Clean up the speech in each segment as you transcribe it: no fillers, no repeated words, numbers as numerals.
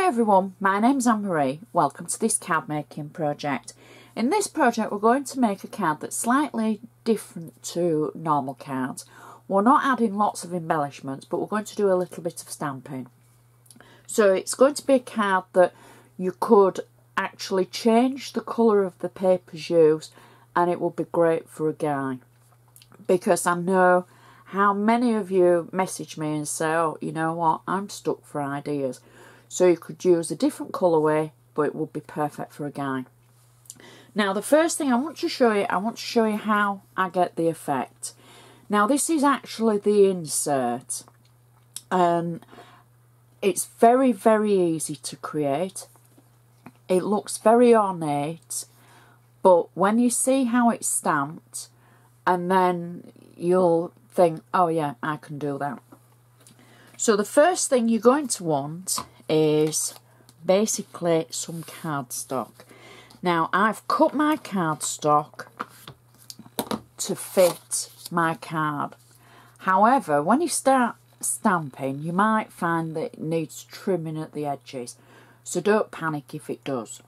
everyone, my name's Anne-Marie. Welcome to this card making project. In this project we're going to make a card that's slightly different to normal cards. We're not adding lots of embellishments, but we're going to do a little bit of stamping. So it's going to be a card that you could actually change the colour of the papers used, and it will be great for a guy. Because I know how many of you message me and say, oh, you know what, I'm stuck for ideas. So you could use a different colourway, but it would be perfect for a guy. Now the first thing I want to show you how I get the effect. Now this is actually the insert, and it's very, very easy to create. It looks very ornate, but when you see how it's stamped, and then you'll think, oh yeah, I can do that. So the first thing you're going to want is basically some cardstock. Now I've cut my cardstock to fit my card. However, when you start stamping, you might find that it needs trimming at the edges. So don't panic if it does.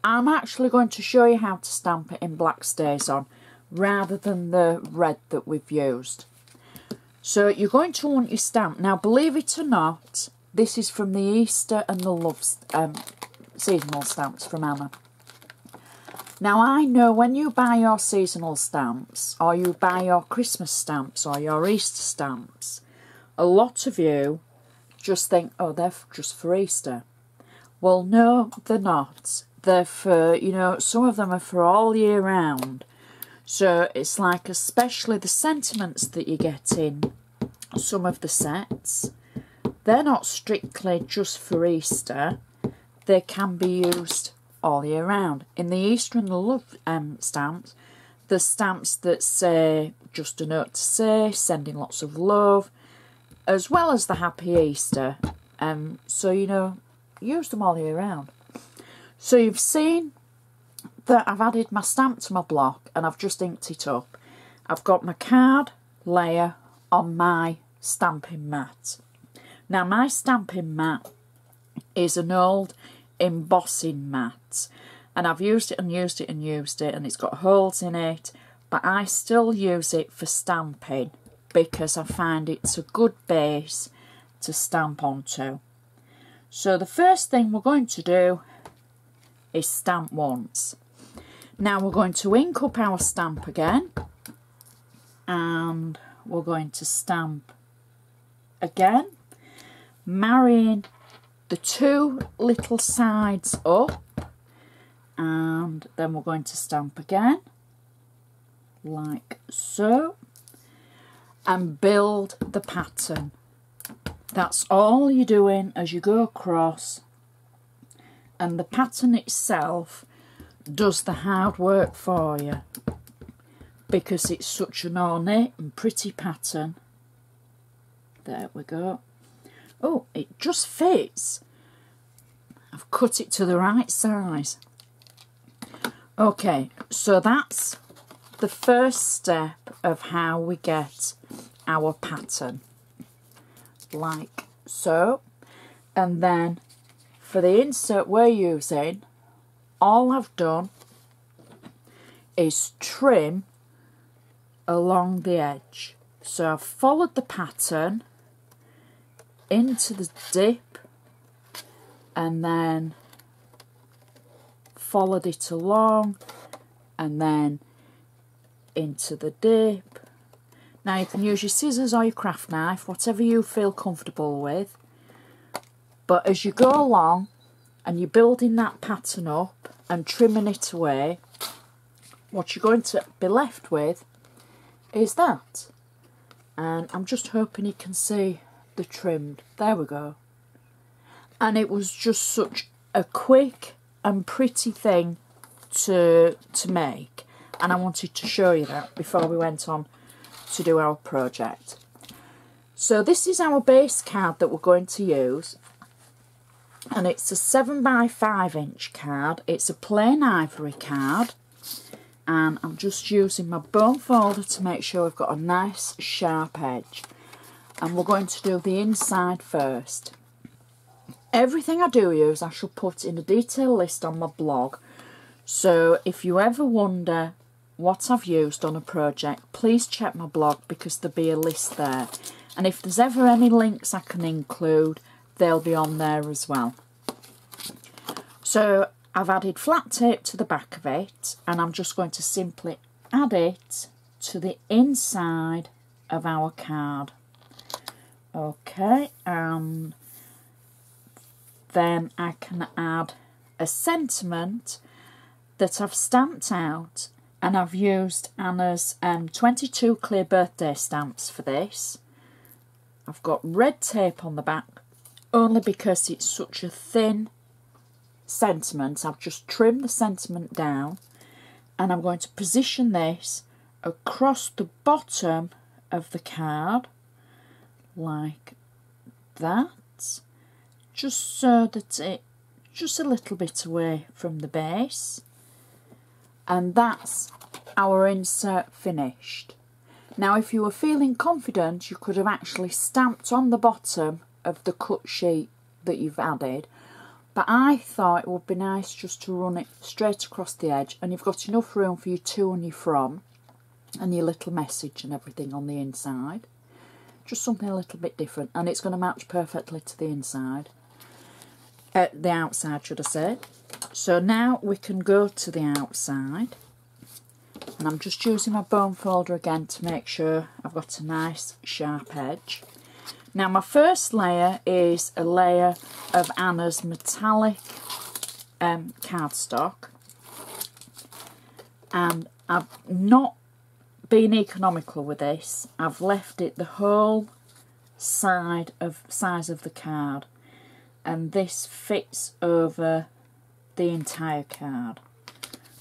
I'm actually going to show you how to stamp it in Black StazOn rather than the red that we've used. So you're going to want your stamp. Now believe it or not, this is from the Easter and the Love seasonal stamps from Anna. Now I know when you buy your seasonal stamps, or you buy your Christmas stamps or your Easter stamps, a lot of you just think, oh, they're just for Easter. Well, no, they're not. They're for, you know, some of them are for all year round. So it's like, especially the sentiments that you get in some of the sets, they're not strictly just for Easter. They can be used all year round. In the Easter and the Love stamps, the stamps that say just a note to say, sending lots of love, as well as the Happy Easter. So, you know, use them all year round. So you've seen that I've added my stamp to my block and I've just inked it up. I've got my card layer on my stamping mat. Now my stamping mat is an old embossing mat, and I've used it and used it and used it, and it's got holes in it, but I still use it for stamping because I find it's a good base to stamp onto. So the first thing we're going to do is stamp once. Now we're going to ink up our stamp again, and we're going to stamp again, marrying the two little sides up, and then we're going to stamp again like so and build the pattern. That's all you're doing as you go across, and the pattern itself does the hard work for you because it's such an ornate and pretty pattern. There we go. Oh, it just fits. I've cut it to the right size. Okay, so that's the first step of how we get our pattern, like so. And then for the insert we're using, all I've done is trim along the edge. So I've followed the pattern into the dip and then followed it along and then into the dip. Now you can use your scissors or your craft knife, whatever you feel comfortable with, but as you go along and you're building that pattern up and trimming it away, what you're going to be left with is that. And I'm just hoping you can see the trimmed. There we go. And it was just such a quick and pretty thing to make, and I wanted to show you that before we went on to do our project. So this is our base card that we're going to use, and it's a 7x5" card. It's a plain ivory card, and I'm just using my bone folder to make sure we've got a nice sharp edge. And we're going to do the inside first. Everything I do use I shall put in a detailed list on my blog, so if you ever wonder what I've used on a project, please check my blog because there'll be a list there, and if there's ever any links I can include, they'll be on there as well. So I've added flat tape to the back of it, and I'm just going to simply add it to the inside of our card. Okay, and then I can add a sentiment that I've stamped out, and I've used Anna's 22 clear birthday stamps for this. I've got red tape on the back only because it's such a thin sentiment. I've just trimmed the sentiment down, and I'm going to position this across the bottom of the card like that, just so that it just a little bit away from the base, and that's our insert finished. Now if you were feeling confident, you could have actually stamped on the bottom of the cut sheet that you've added, but I thought it would be nice just to run it straight across the edge, and you've got enough room for your to and your from and your little message and everything on the inside. Just something a little bit different, and it's going to match perfectly to the inside. The outside, should I say. So now we can go to the outside, and I'm just using my bone folder again to make sure I've got a nice sharp edge. Now my first layer is a layer of Anna's metallic cardstock, and I've not been economical with this. I've left it the whole size of the card, and this fits over the entire card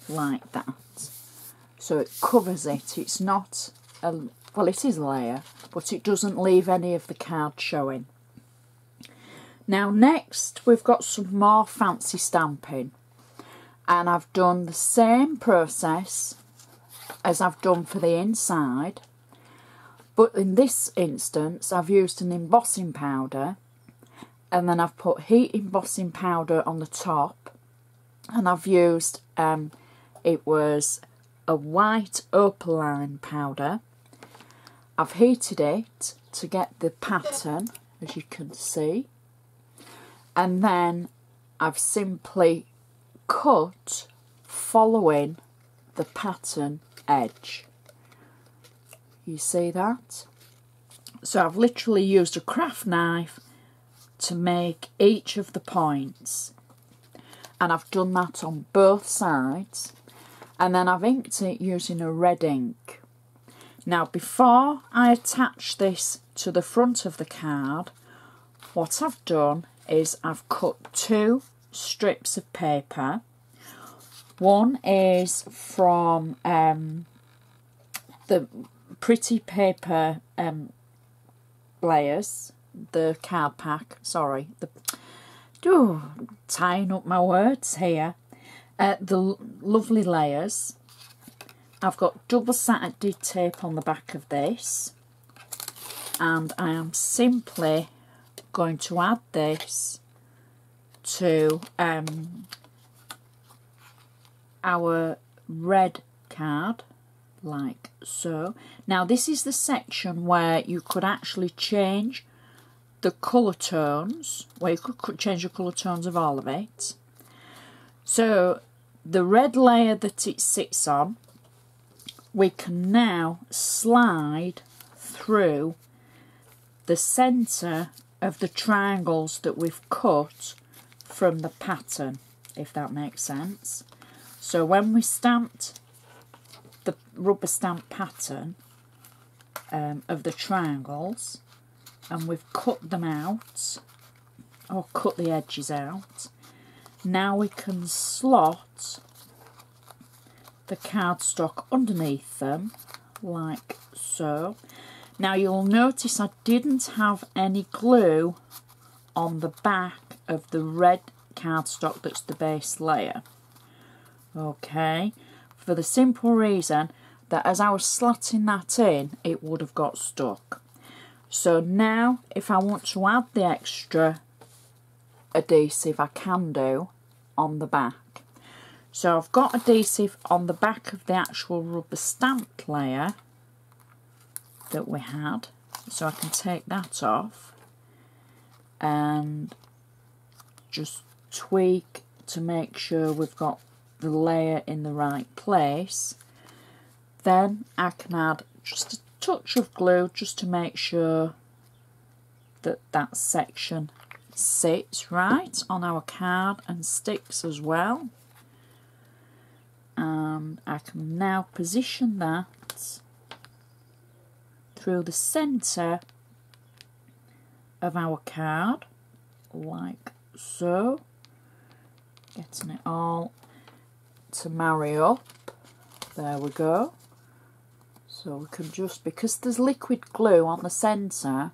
like that, so it covers it. It's not a, well, it is a layer, but it doesn't leave any of the card showing. Now next we've got some more fancy stamping, and I've done the same process as I've done for the inside, but in this instance I've used an embossing powder, and then I've put heat embossing powder on the top, and I've used it was a white opaline powder. I've heated it to get the pattern, as you can see, and then I've simply cut following the pattern edge. You see that? So I've literally used a craft knife to make each of the points, and I've done that on both sides, and then I've inked it using a red ink. Now before I attach this to the front of the card, what I've done is I've cut 2 strips of paper. One is from the Pretty Paper layers, the card pack, sorry, tying up my words here, the lovely layers. I've got double-sided tape on the back of this, and I am simply going to add this to our red card like so. Now this is the section where you could actually change the colour tones, where you could change the colour tones of all of it. So the red layer that it sits on, we can now slide through the centre of the triangles that we've cut from the pattern, if that makes sense. So when we stamped the rubber stamp pattern of the triangles, and we've cut them out, or cut the edges out, now we can slot the cardstock underneath them like so. Now you'll notice I didn't have any glue on the back of the red cardstock that's the base layer. Okay, for the simple reason that as I was slotting that in, it would have got stuck. So now if I want to add the extra adhesive I can do on the back. So I've got adhesive on the back of the actual rubber stamped layer that we had, so I can take that off and just tweak to make sure we've got the layer in the right place. Then I can add just a touch of glue just to make sure that that section sits right on our card and sticks as well. And I can now position that through the centre of our card, like so, getting it all to marry up. There we go. So we can just, because there's liquid glue on the centre,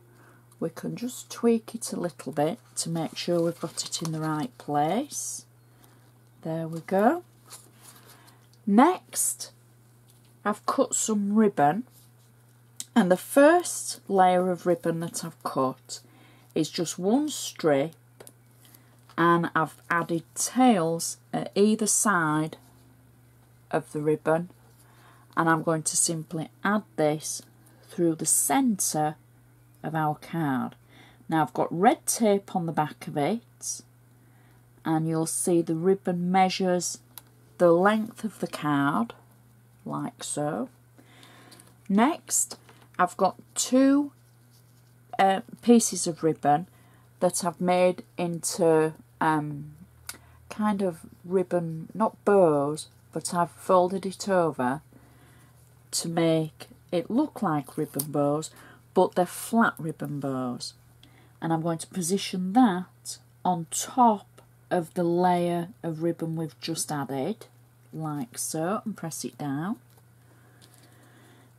we can just tweak it a little bit to make sure we've got it in the right place. There we go. Next, I've cut some ribbon, and the first layer of ribbon that I've cut is just one strip, and I've added tails at either side of the ribbon, and I'm going to simply add this through the centre of our card. Now I've got red tape on the back of it, and you'll see the ribbon measures the length of the card, like so. Next, I've got two pieces of ribbon that I've made into kind of ribbon, not bows, but I've folded it over to make it look like ribbon bows, but they're flat ribbon bows. And I'm going to position that on top of the layer of ribbon we've just added, like so, and press it down.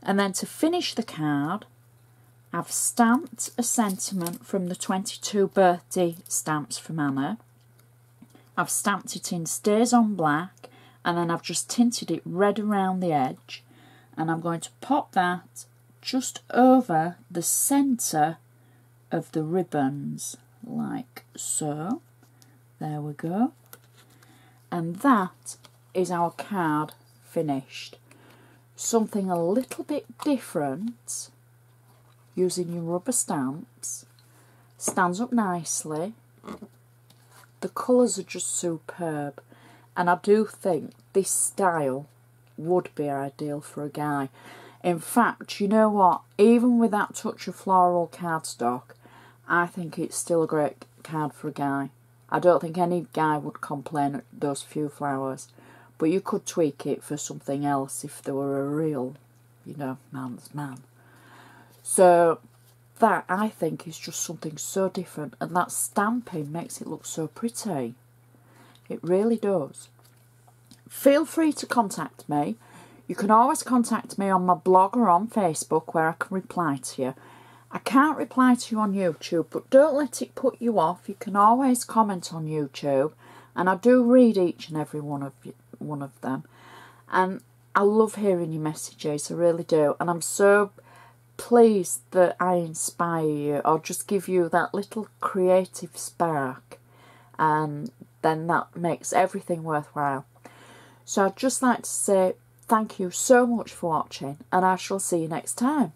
And then to finish the card, I've stamped a sentiment from the 22 birthday stamps from Anna. I've stamped it in Stays on Black, and then I've just tinted it red around the edge, and I'm going to pop that just over the centre of the ribbons, like so. There we go. And that is our card finished. Something a little bit different, using your rubber stamps. Stands up nicely. The colours are just superb, and I do think this style would be ideal for a guy. In fact, you know what, even with that touch of floral cardstock, I think it's still a great card for a guy. I don't think any guy would complain at those few flowers, but you could tweak it for something else if there were a real, you know, man's man. So that, I think, is just something so different, and that stamping makes it look so pretty. It really does. Feel free to contact me. You can always contact me on my blog or on Facebook, where I can reply to you. I can't reply to you on YouTube, but don't let it put you off. You can always comment on YouTube, and I do read each and every one of them. And I love hearing your messages, I really do. And I'm so pleased that I inspire you, or just give you that little creative spark, and then that makes everything worthwhile. So I'd just like to say thank you so much for watching, and I shall see you next time.